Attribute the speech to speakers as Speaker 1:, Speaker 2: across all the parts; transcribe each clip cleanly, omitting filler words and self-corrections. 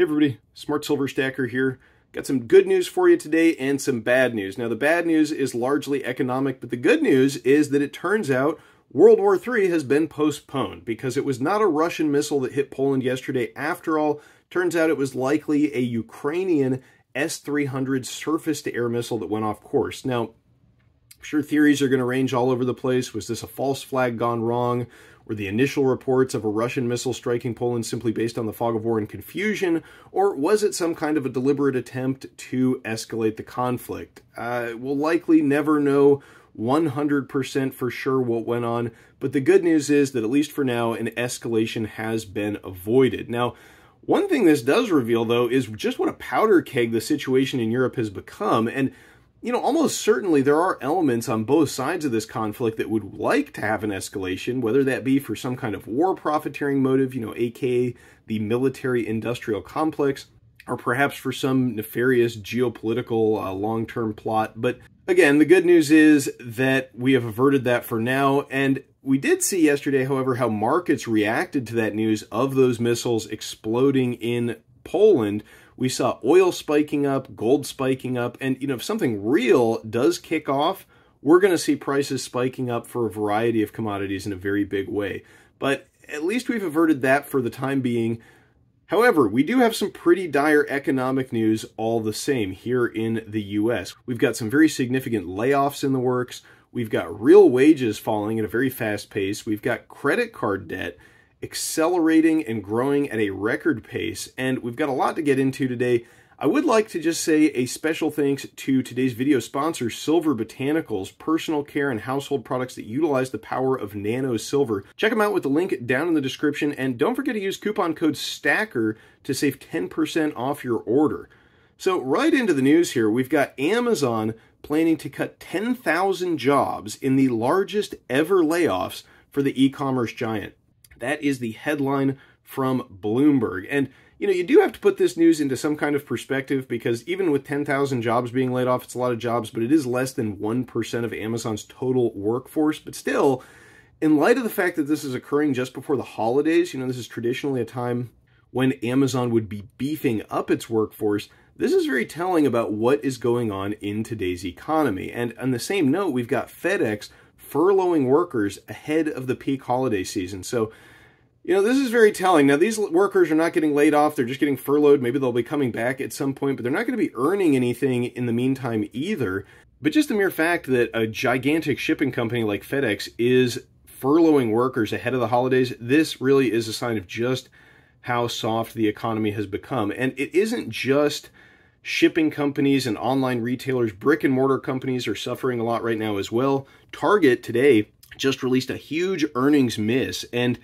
Speaker 1: Hey everybody, Smart Silver Stacker here. Got some good news for you today and some bad news. Now the bad news is largely economic, but the good news is that it turns out World War III has been postponed because it was not a Russian missile that hit Poland yesterday. After all, turns out it was likely a Ukrainian S-300 surface-to-air missile that went off course. Now, I'm sure theories are going to range all over the place. Was this a false flag gone wrong? Were the initial reports of a Russian missile striking Poland simply based on the fog of war and confusion? Or was it some kind of a deliberate attempt to escalate the conflict? We'll likely never know 100% for sure what went on, but the good news is that at least for now, an escalation has been avoided. Now, one thing this does reveal, though, is just what a powder keg the situation in Europe has become. And you know, almost certainly there are elements on both sides of this conflict that would like to have an escalation, whether that be for some kind of war profiteering motive, you know, aka the military-industrial complex, or perhaps for some nefarious geopolitical long-term plot. But again, the good news is that we have averted that for now, and we did see yesterday, however, how markets reacted to that news of those missiles exploding in Poland. We saw oil spiking up, gold spiking up, and you know, if something real does kick off, we're going to see prices spiking up for a variety of commodities in a very big way. But at least we've averted that for the time being. However, we do have some pretty dire economic news all the same here in the US. We've got some very significant layoffs in the works. We've got real wages falling at a very fast pace. We've got credit card debt accelerating and growing at a record pace, and we've got a lot to get into today. I would like to just say a special thanks to today's video sponsor, Silver Botanicals, personal care and household products that utilize the power of nano silver. Check them out with the link down in the description, and don't forget to use coupon code STACKER to save 10% off your order. So right into the news here, we've got Amazon planning to cut 10,000 jobs in the largest ever layoffs for the e-commerce giant. That is the headline from Bloomberg. And, you know, you do have to put this news into some kind of perspective because even with 10,000 jobs being laid off, it's a lot of jobs, but it is less than 1% of Amazon's total workforce. But still, in light of the fact that this is occurring just before the holidays, you know, this is traditionally a time when Amazon would be beefing up its workforce. This is very telling about what is going on in today's economy. And on the same note, we've got FedEx furloughing workers ahead of the peak holiday season. So, you know, this is very telling. Now, these workers are not getting laid off. They're just getting furloughed. Maybe they'll be coming back at some point, but they're not going to be earning anything in the meantime either. But just the mere fact that a gigantic shipping company like FedEx is furloughing workers ahead of the holidays, this really is a sign of just how soft the economy has become. And it isn't just shipping companies and online retailers. Brick and mortar companies are suffering a lot right now as well. Target today just released a huge earnings miss, and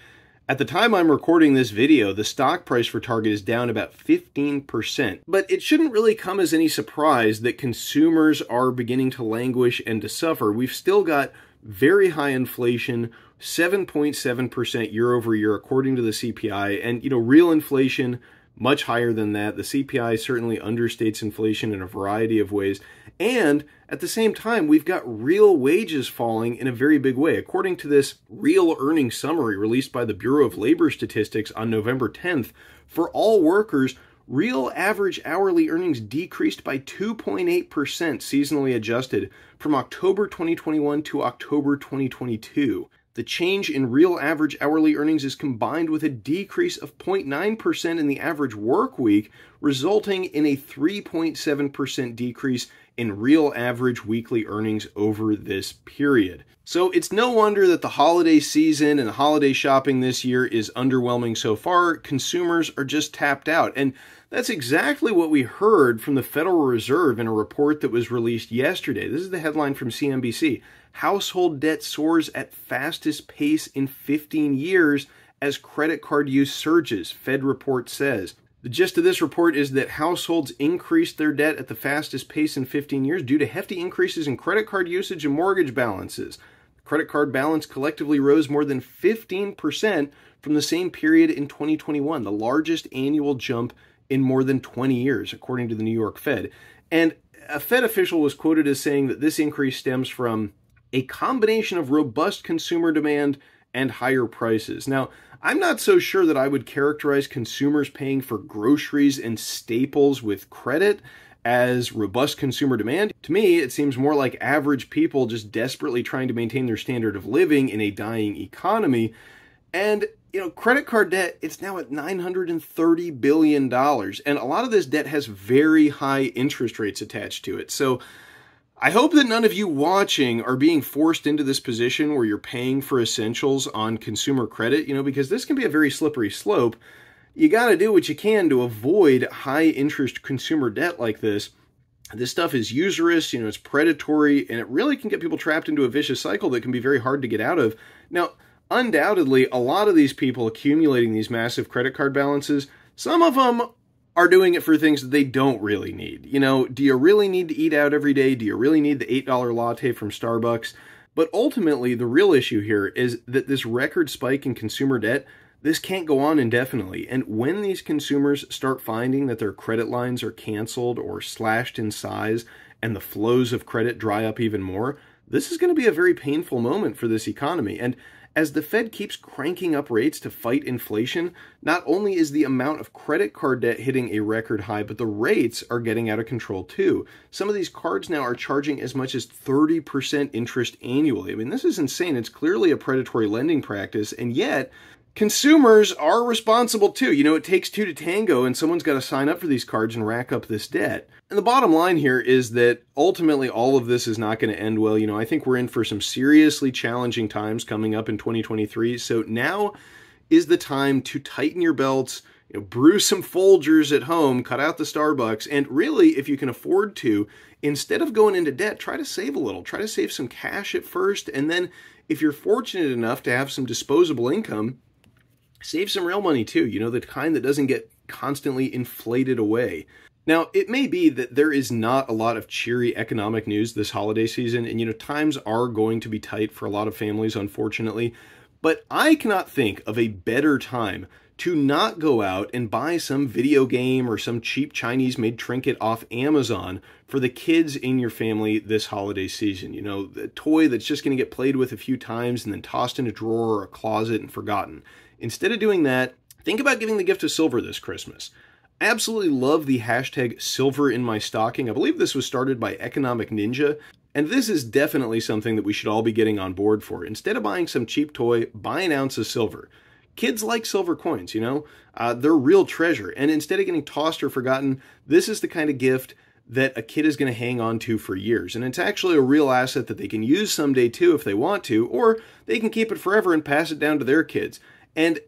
Speaker 1: at the time I'm recording this video, the stock price for Target is down about 15%. But it shouldn't really come as any surprise that consumers are beginning to languish and to suffer. We've still got very high inflation, 7.7% year over year, according to the CPI. And, you know, real inflation, much higher than that. The CPI certainly understates inflation in a variety of ways. And at the same time, we've got real wages falling in a very big way. According to this real earnings summary released by the Bureau of Labor Statistics on November 10th, for all workers, real average hourly earnings decreased by 2.8% seasonally adjusted from October 2021 to October 2022. The change in real average hourly earnings is combined with a decrease of 0.9% in the average work week, resulting in a 3.7% decrease in real average weekly earnings over this period. So it's no wonder that the holiday season and holiday shopping this year is underwhelming so far. Consumers are just tapped out. And that's exactly what we heard from the Federal Reserve in a report that was released yesterday. This is the headline from CNBC. Household debt soars at fastest pace in 15 years as credit card use surges, Fed report says. The gist of this report is that households increased their debt at the fastest pace in 15 years due to hefty increases in credit card usage and mortgage balances. The credit card balance collectively rose more than 15% from the same period in 2021, the largest annual jump in more than 20 years, according to the New York Fed. And a Fed official was quoted as saying that this increase stems from a combination of robust consumer demand and higher prices. Now, I'm not so sure that I would characterize consumers paying for groceries and staples with credit as robust consumer demand. To me, it seems more like average people just desperately trying to maintain their standard of living in a dying economy. And, credit card debt, it's now at $930 billion. And a lot of this debt has very high interest rates attached to it. So I hope that none of you watching are being forced into this position where you're paying for essentials on consumer credit, because this can be a very slippery slope. You got to do what you can to avoid high interest consumer debt like this. This stuff is usurious, it's predatory, and it really can get people trapped into a vicious cycle that can be very hard to get out of. Now, undoubtedly, a lot of these people accumulating these massive credit card balances, some of them are doing it for things that they don't really need. Do you really need to eat out every day? Do you really need the $8 latte from Starbucks? But ultimately, the real issue here is that this record spike in consumer debt, this can't go on indefinitely. And when these consumers start finding that their credit lines are canceled or slashed in size and the flows of credit dry up even more, this is going to be a very painful moment for this economy. And as the Fed keeps cranking up rates to fight inflation, not only is the amount of credit card debt hitting a record high, but the rates are getting out of control too. Some of these cards now are charging as much as 30% interest annually. I mean, this is insane. It's clearly a predatory lending practice, and yet consumers are responsible too. It takes two to tango, and someone's got to sign up for these cards and rack up this debt. And the bottom line here is that ultimately all of this is not going to end well. I think we're in for some seriously challenging times coming up in 2023. So now is the time to tighten your belts, brew some Folgers at home, cut out the Starbucks, and really, if you can afford to, instead of going into debt, try to save a little. Try to save some cash at first, and then if you're fortunate enough to have some disposable income, save some real money too, the kind that doesn't get constantly inflated away. Now, it may be that there is not a lot of cheery economic news this holiday season, and times are going to be tight for a lot of families, unfortunately, but I cannot think of a better time to not go out and buy some video game or some cheap Chinese-made trinket off Amazon for the kids in your family this holiday season. The toy that's just going to get played with a few times and then tossed in a drawer or a closet and forgotten. Instead of doing that, think about giving the gift of silver this Christmas. I absolutely love the hashtag silverinmystocking. I believe this was started by Economic Ninja, and this is definitely something that we should all be getting on board for. Instead of buying some cheap toy, buy an ounce of silver. Kids like silver coins, they're real treasure. And instead of getting tossed or forgotten, this is the kind of gift that a kid is going to hang on to for years. And it's actually a real asset that they can use someday too if they want to, or they can keep it forever and pass it down to their kids. And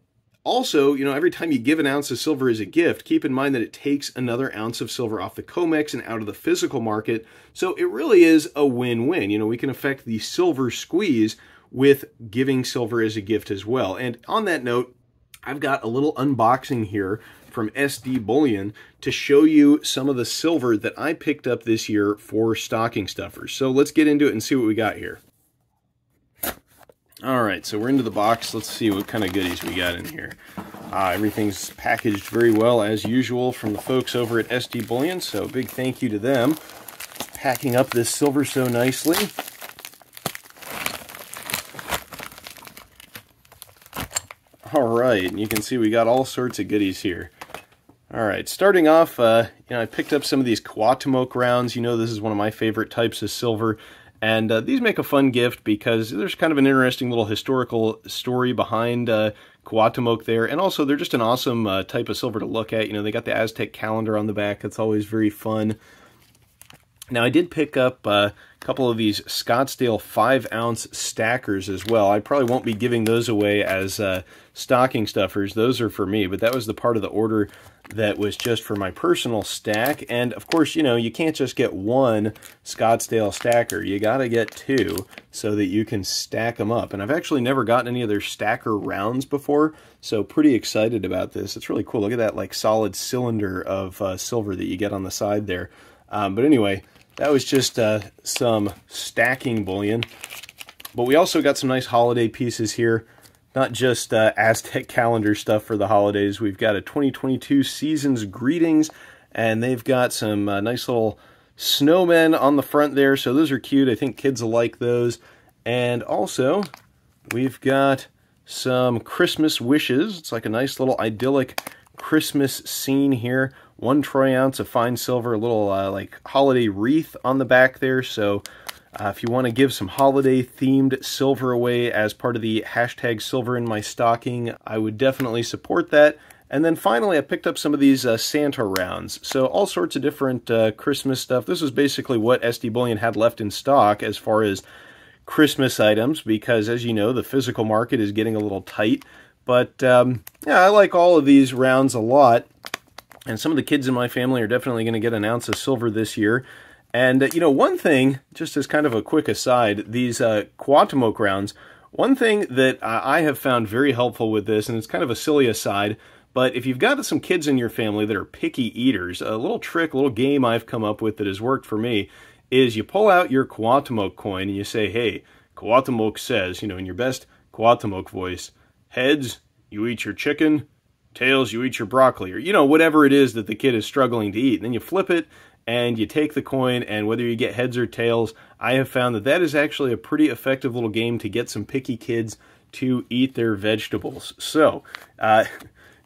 Speaker 1: also, every time you give an ounce of silver as a gift, keep in mind that it takes another ounce of silver off the COMEX and out of the physical market. So it really is a win-win. We can affect the silver squeeze with giving silver as a gift as well. And on that note, I've got a little unboxing here from SD Bullion to show you some of the silver that I picked up this year for stocking stuffers. So let's get into it and see what we got here. All right, so we're into the box. Let's see what kind of goodies we got in here. Everything's packaged very well, as usual, from the folks over at SD Bullion, so big thank you to them. Packing up this silver so nicely. All right, and you can see we got all sorts of goodies here. All right, starting off, I picked up some of these Cuauhtemoc rounds. This is one of my favorite types of silver. And these make a fun gift because there's kind of an interesting little historical story behind Cuauhtemoc there. And also, they're just an awesome type of silver to look at. They got the Aztec calendar on the back. That's always very fun. Now, I did pick up a couple of these Scottsdale 5-ounce stackers as well. I probably won't be giving those away as stocking stuffers. Those are for me, but that was the part of the order that was just for my personal stack. And of course, you can't just get one Scottsdale stacker. You got to get two so that you can stack them up. And I've actually never gotten any of their stacker rounds before, so pretty excited about this. It's really cool. Look at that solid cylinder of silver that you get on the side there. But anyway, that was just some stacking bullion. But we also got some nice holiday pieces here. Not just Aztec calendar stuff for the holidays. We've got a 2022 Season's Greetings, and they've got some nice little snowmen on the front there. So those are cute. I think kids will like those. And also, we've got some Christmas wishes. It's like a nice little idyllic Christmas scene here. 1 troy ounce of fine silver, a little like holiday wreath on the back there. So if you want to give some holiday themed silver away as part of the hashtag silver in my stocking, I would definitely support that. And then finally, I picked up some of these Santa rounds. So all sorts of different Christmas stuff. This was basically what SD Bullion had left in stock as far as Christmas items, because as you know, the physical market is getting a little tight. But yeah, I like all of these rounds a lot. And some of the kids in my family are definitely going to get an ounce of silver this year. And, you know, one thing, just as kind of a quick aside, these Cuauhtemoc rounds, one thing that I have found very helpful with this, and it's kind of a silly aside, but if you've got some kids in your family that are picky eaters, a little trick, a little game I've come up with that has worked for me is you pull out your Cuauhtemoc coin and you say, hey, Cuauhtemoc says, you know, in your best Cuauhtemoc voice, heads, you eat your chicken, tails, you eat your broccoli, or, you know, whatever it is that the kid is struggling to eat. And then you flip it and you take the coin, and whether you get heads or tails, I have found that that is actually a pretty effective little game to get some picky kids to eat their vegetables. So,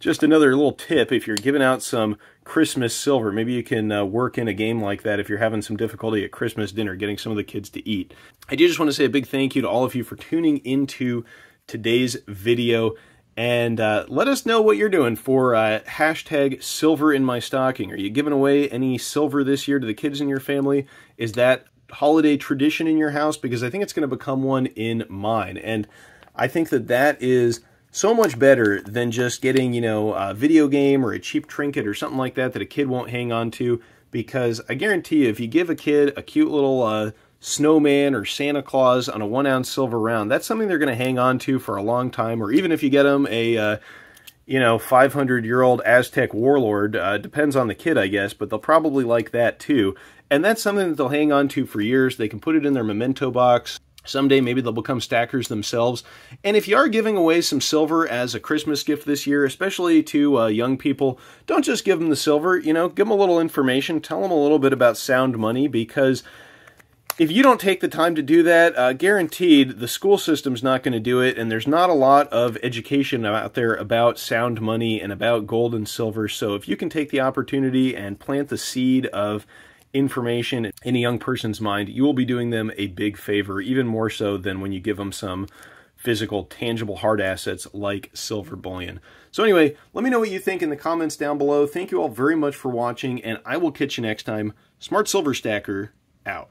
Speaker 1: just another little tip, if you're giving out some Christmas silver, maybe you can work in a game like that if you're having some difficulty at Christmas dinner, getting some of the kids to eat. I do just want to say a big thank you to all of you for tuning into today's video. And let us know what you're doing for hashtag silver in my stocking. Are you giving away any silver this year to the kids in your family? Is that holiday tradition in your house? Because I think it's going to become one in mine. And I think that that is so much better than just getting, you know, a video game or a cheap trinket or something like that that a kid won't hang on to. Because I guarantee you, if you give a kid a cute little snowman or Santa Claus on a 1 ounce silver round, that's something they're going to hang on to for a long time. Or even if you get them a, you know, 500-year-old Aztec warlord, depends on the kid, I guess, but they'll probably like that too. And that's something that they'll hang on to for years. They can put it in their memento box. Someday maybe they'll become stackers themselves. And if you are giving away some silver as a Christmas gift this year, especially to young people, don't just give them the silver, you know, give them a little information, tell them a little bit about sound money, because if you don't take the time to do that, guaranteed the school system's not going to do it, and there's not a lot of education out there about sound money and about gold and silver. So if you can take the opportunity and plant the seed of information in a young person's mind, you will be doing them a big favor, even more so than when you give them some physical, tangible, hard assets like silver bullion. So anyway, let me know what you think in the comments down below. Thank you all very much for watching, and I will catch you next time. Smart Silver Stacker, out.